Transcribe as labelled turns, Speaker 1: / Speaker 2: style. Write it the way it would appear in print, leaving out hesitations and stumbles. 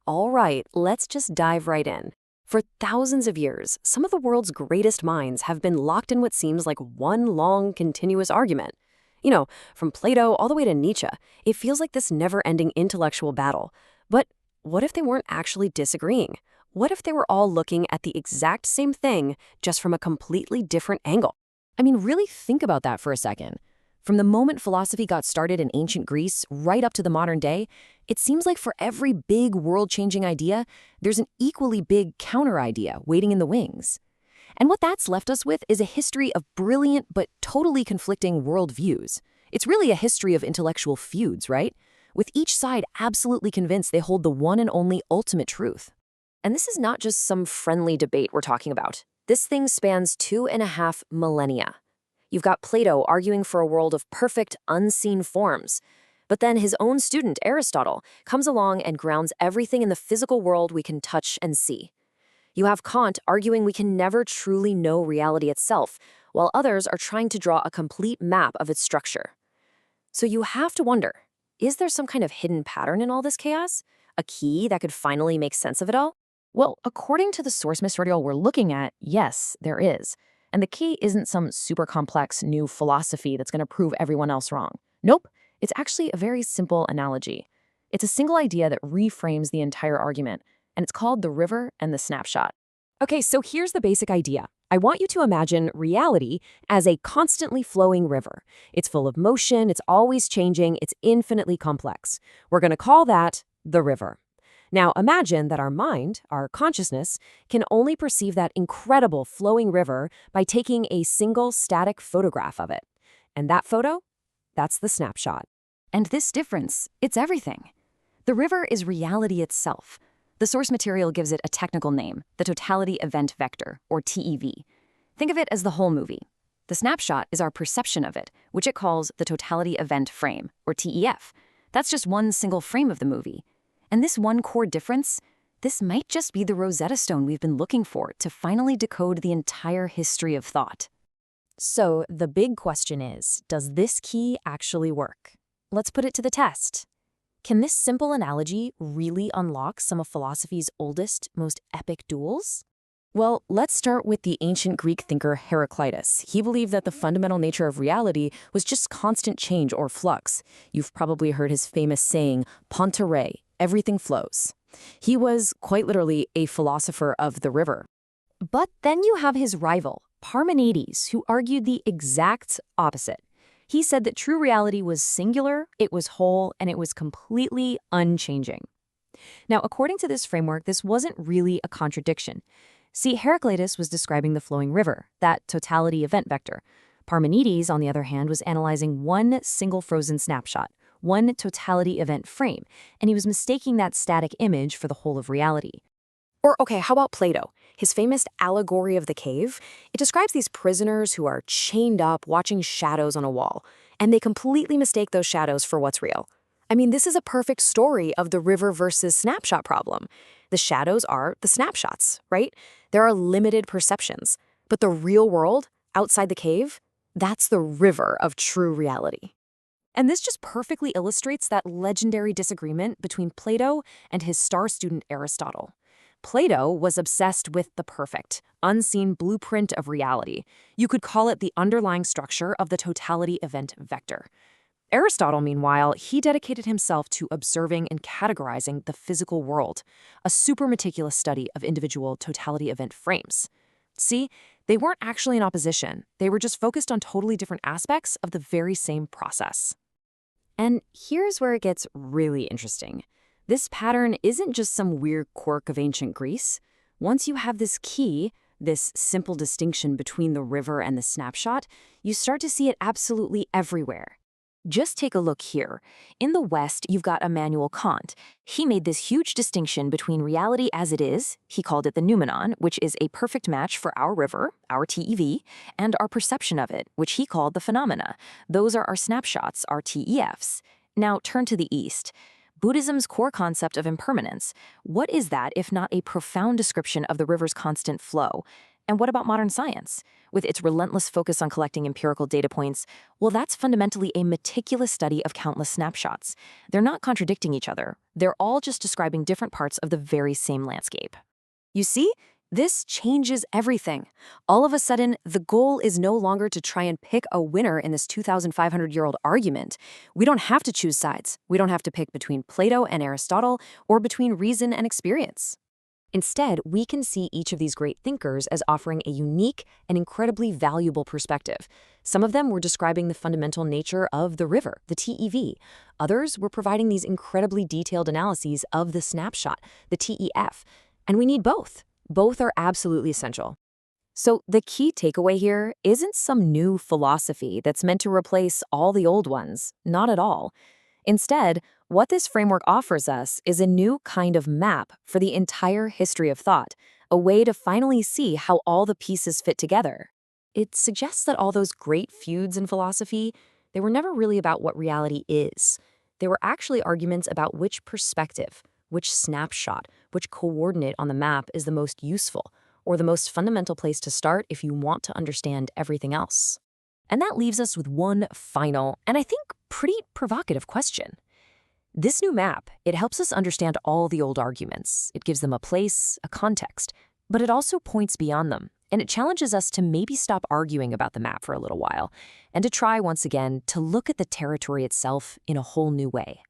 Speaker 1: All right, let's just dive right in. For thousands of years, some of the world's greatest minds have been locked in what seems like one long, continuous argument. From Plato all the way to Nietzsche, it feels like this never-ending intellectual battle. But what if they weren't actually disagreeing? What if they were all looking at the exact same thing, just from a completely different angle?
Speaker 2: I mean, really think about that for a second. From the moment philosophy got started in ancient Greece right up to the modern day, it seems like for every big world-changing idea, there's an equally big counter-idea waiting in the wings. And what that's left us with is a history of brilliant but totally conflicting worldviews. It's really a history of intellectual feuds, right? With each side absolutely convinced they hold the one and only ultimate truth. And this is not just some friendly debate we're talking about. This thing spans 2.5 millennia. You've got Plato arguing for a world of perfect, unseen forms. But then his own student, Aristotle, comes along and grounds everything in the physical world we can touch and see. You have Kant arguing we can never truly know reality itself, while others are trying to draw a complete map of its structure. So you have to wonder, is there some kind of hidden pattern in all this chaos? A key that could finally make sense of it all? Well, according to the source material we're looking at, yes, there is. And the key isn't some super complex new philosophy that's going to prove everyone else wrong. Nope, it's actually a very simple analogy. It's a single idea that reframes the entire argument, and it's called the river and the snapshot. Okay, so here's the basic idea. I want you to imagine reality as a constantly flowing river. It's full of motion, it's always changing, it's infinitely complex. We're going to call that the river. Now imagine that our mind, our consciousness, can only perceive that incredible flowing river by taking a single static photograph of it. And that photo? That's the snapshot. And this difference, it's everything. The river is reality itself. The source material gives it a technical name, the Totality Event Vector, or TEV. Think of it as the whole movie. The snapshot is our perception of it, which it calls the Totality Event Frame, or TEF. That's just one single frame of the movie. And this one core difference, this might just be the Rosetta Stone we've been looking for to finally decode the entire history of thought. So the big question is, does this key actually work? Let's put it to the test. Can this simple analogy really unlock some of philosophy's oldest, most epic duels? Well, let's start with the ancient Greek thinker Heraclitus. He believed that the fundamental nature of reality was just constant change or flux. You've probably heard his famous saying, "Ponta re," everything flows. He was, quite literally, a philosopher of the river. But then you have his rival, Parmenides, who argued the exact opposite. He said that true reality was singular, it was whole, and it was completely unchanging. Now, according to this framework, this wasn't really a contradiction. See, Heraclitus was describing the flowing river, that totality event vector. Parmenides, on the other hand, was analyzing one single frozen snapshot, one totality event frame, and he was mistaking that static image for the whole of reality. Or, okay, how about Plato? His famous Allegory of the cave? It describes these prisoners who are chained up watching shadows on a wall, and they completely mistake those shadows for what's real. I mean, this is a perfect story of the river versus snapshot problem. The shadows are the snapshots, right? There are limited perceptions. But the real world, outside the cave, that's the river of true reality. And this just perfectly illustrates that legendary disagreement between Plato and his star student Aristotle. Plato was obsessed with the perfect, unseen blueprint of reality. You could call it the underlying structure of the totality event vector. Aristotle, meanwhile, he dedicated himself to observing and categorizing the physical world, a super meticulous study of individual totality event frames. See, they weren't actually in opposition. They were just focused on totally different aspects of the very same process. And here's where it gets really interesting. This pattern isn't just some weird quirk of ancient Greece. Once you have this key, this simple distinction between the river and the snapshot, you start to see it absolutely everywhere. Just take a look here. In the West, you've got Immanuel Kant. He made this huge distinction between reality as it is, he called it the noumenon, which is a perfect match for our river, our TEV, and our perception of it, which he called the phenomena. Those are our snapshots, our TEFs. Now turn to the East. Buddhism's core concept of impermanence. What is that if not a profound description of the river's constant flow? And what about modern science? With its relentless focus on collecting empirical data points, well, that's fundamentally a meticulous study of countless snapshots. They're not contradicting each other. They're all just describing different parts of the very same landscape.
Speaker 1: You see? This changes everything. All of a sudden, the goal is no longer to try and pick a winner in this 2,500-year-old argument. We don't have to choose sides. We don't have to pick between Plato and Aristotle or between reason and experience. Instead, we can see each of these great thinkers as offering a unique and incredibly valuable perspective. Some of them were describing the fundamental nature of the river, the TEV. Others were providing these incredibly detailed analyses of the snapshot, the TEF. And we need both. Both are absolutely essential. So the key takeaway here isn't some new philosophy that's meant to replace all the old ones. Not at all. Instead, what this framework offers us is a new kind of map for the entire history of thought, a way to finally see how all the pieces fit together. It suggests that all those great feuds in philosophy, they were never really about what reality is. They were actually arguments about which perspective, which snapshot, which coordinate on the map is the most useful, or the most fundamental place to start if you want to understand everything else. And that leaves us with one final, and I think pretty provocative question. This new map, it helps us understand all the old arguments. It gives them a place, a context, but it also points beyond them, and it challenges us to maybe stop arguing about the map for a little while, and to try once again to look at the territory itself in a whole new way.